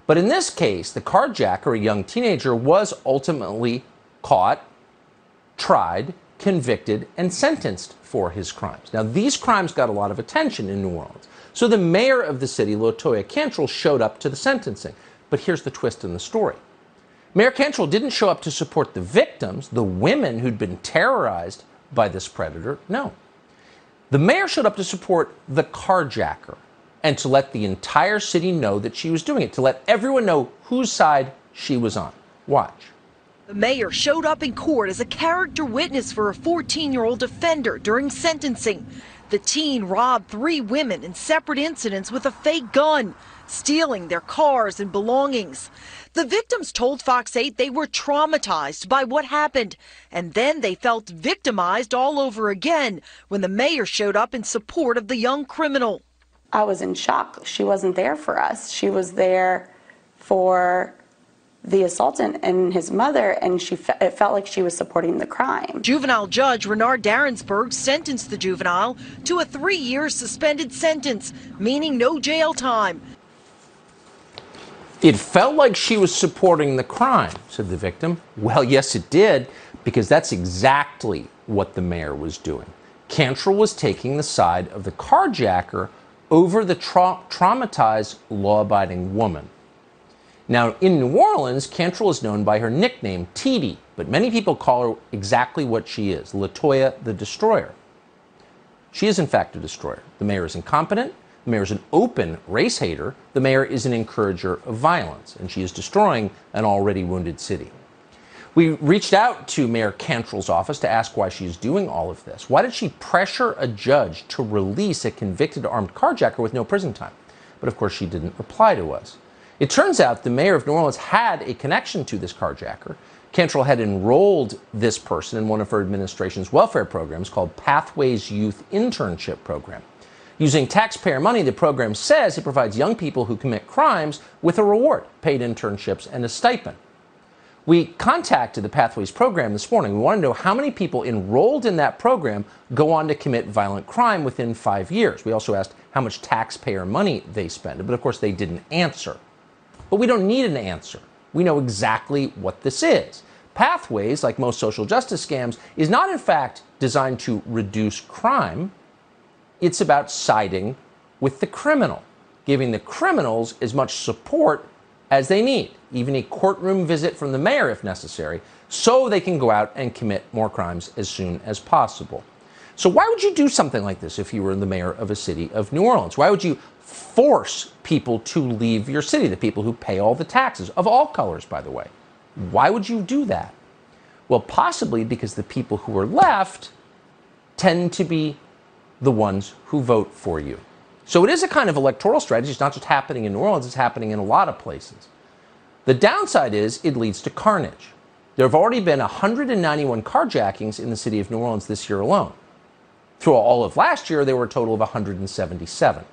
But in this case, the carjacker, a young teenager, was ultimately caught, tried, convicted, and sentenced for his crimes. Now, these crimes got a lot of attention in New Orleans. So the mayor of the city, LaToya Cantrell, showed up to the sentencing. But here's the twist in the story. Mayor Cantrell didn't show up to support the victims, the women who'd been terrorized by this predator. No. The mayor showed up to support the carjacker and to let the entire city know that she was doing it, to let everyone know whose side she was on. Watch. The mayor showed up in court as a character witness for a 14-year-old offender during sentencing. The teen robbed 3 women in separate incidents with a fake gun, stealing their cars and belongings. The victims told Fox 8 they were traumatized by what happened, and then they felt victimized all over again when the mayor showed up in support of the young criminal. I was in shock. She wasn't there for us. She was there for the assaultant and his mother, and it felt like she was supporting the crime. Juvenile judge Renard Darensburg sentenced the juvenile to a 3-year suspended sentence, meaning no jail time. It felt like she was supporting the crime, said the victim. Well, yes, it did, because that's exactly what the mayor was doing. Cantrell was taking the side of the carjacker over the traumatized, law-abiding woman. Now, in New Orleans, Cantrell is known by her nickname, TD, but many people call her exactly what she is, LaToya the Destroyer. She is, in fact, a destroyer. The mayor is incompetent. The mayor is an open race hater. The mayor is an encourager of violence, and she is destroying an already wounded city. We reached out to Mayor Cantrell's office to ask why she's doing all of this. Why did she pressure a judge to release a convicted armed carjacker with no prison time? But of course, she didn't reply to us. It turns out the mayor of New Orleans had a connection to this carjacker. Cantrell had enrolled this person in one of her administration's welfare programs called Pathways Youth Internship Program. Using taxpayer money, the program says it provides young people who commit crimes with a reward, paid internships, and a stipend. We contacted the Pathways program this morning. We wanted to know how many people enrolled in that program go on to commit violent crime within 5 years. We also asked how much taxpayer money they spend, but of course they didn't answer. But we don't need an answer. We know exactly what this is. Pathways, like most social justice scams, is not in fact designed to reduce crime. It's about siding with the criminal, giving the criminals as much support as they need, even a courtroom visit from the mayor if necessary, so they can go out and commit more crimes as soon as possible. So why would you do something like this if you were the mayor of a city of New Orleans? Why would you force people to leave your city, the people who pay all the taxes, of all colors, by the way? Why would you do that? Well, possibly because the people who are left tend to be the ones who vote for you. So it is a kind of electoral strategy. It's not just happening in New Orleans, it's happening in a lot of places. The downside is it leads to carnage. There have already been 191 carjackings in the city of New Orleans this year alone. Through all of last year, there were a total of 177.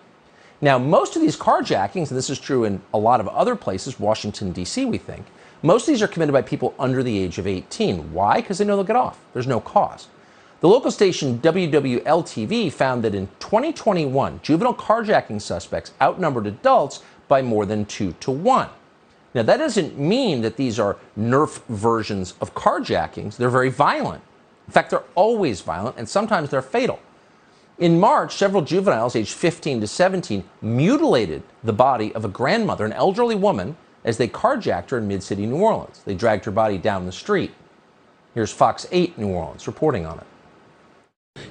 Now, most of these carjackings, and this is true in a lot of other places, Washington, D.C., we think, most of these are committed by people under the age of 18. Why? Because they know they'll get off. There's no cause. The local station WWL-TV found that in 2021, juvenile carjacking suspects outnumbered adults by more than 2 to 1. Now, that doesn't mean that these are Nerf versions of carjackings. They're very violent. In fact, they're always violent, and sometimes they're fatal. In March, several juveniles aged 15 to 17 mutilated the body of a grandmother, an elderly woman, as they carjacked her in mid-city New Orleans. They dragged her body down the street. Here's Fox 8 New Orleans reporting on it.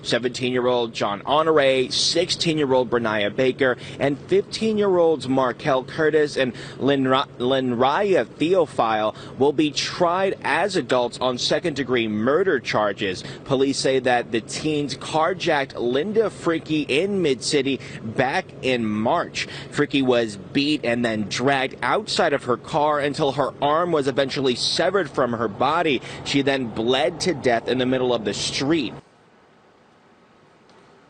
17-year-old John Honore, 16-year-old Brenaya Baker, and 15-year-olds Markel Curtis and Linraya Theophile will be tried as adults on second-degree murder charges. Police say that the teens carjacked Linda Fricky in Mid-City back in March. Fricky was beat and then dragged outside of her car until her arm was eventually severed from her body. She then bled to death in the middle of the street.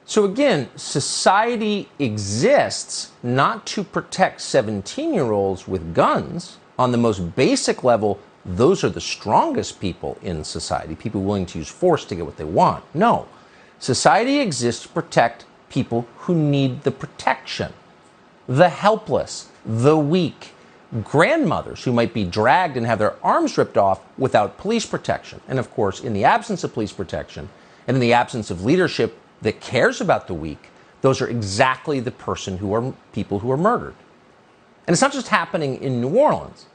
So again, society exists not to protect 17-year-olds with guns. On the most basic level, those are the strongest people in society, people willing to use force to get what they want. No, society exists to protect people who need the protection, the helpless, the weak, grandmothers who might be dragged and have their arms ripped off without police protection. And of course, in the absence of police protection and in the absence of leadership that cares about the weak, those are exactly the people who are murdered. And it's not just happening in New Orleans.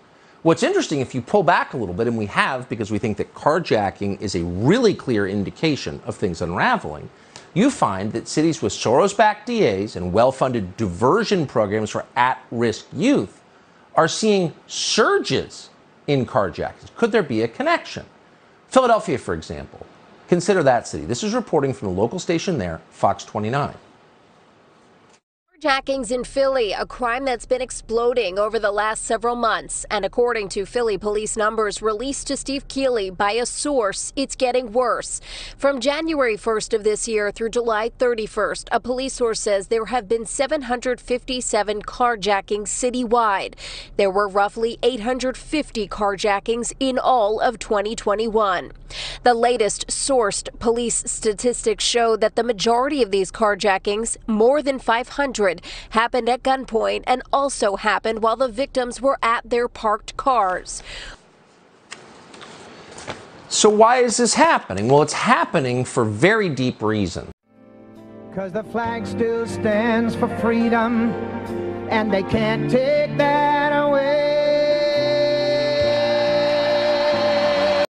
What's interesting, if you pull back a little bit, and we have because we think that carjacking is a really clear indication of things unraveling, you find that cities with Soros-backed DAs and well-funded diversion programs for at-risk youth are seeing surges in carjackings. Could there be a connection? Philadelphia, for example. Consider that city. This is reporting from the local station there, Fox 29. Carjackings in Philly, a crime that's been exploding over the last several months. And according to Philly police numbers released to Steve Keeley by a source, it's getting worse. From January 1st of this year through July 31st, a police source says there have been 757 carjackings citywide. There were roughly 850 carjackings in all of 2021. The latest sourced police statistics show that the majority of these carjackings, more than 500, happened at gunpoint and also happened while the victims were at their parked cars. So why is this happening? Well, it's happening for very deep reasons. Because the flag still stands for freedom, and they can't take that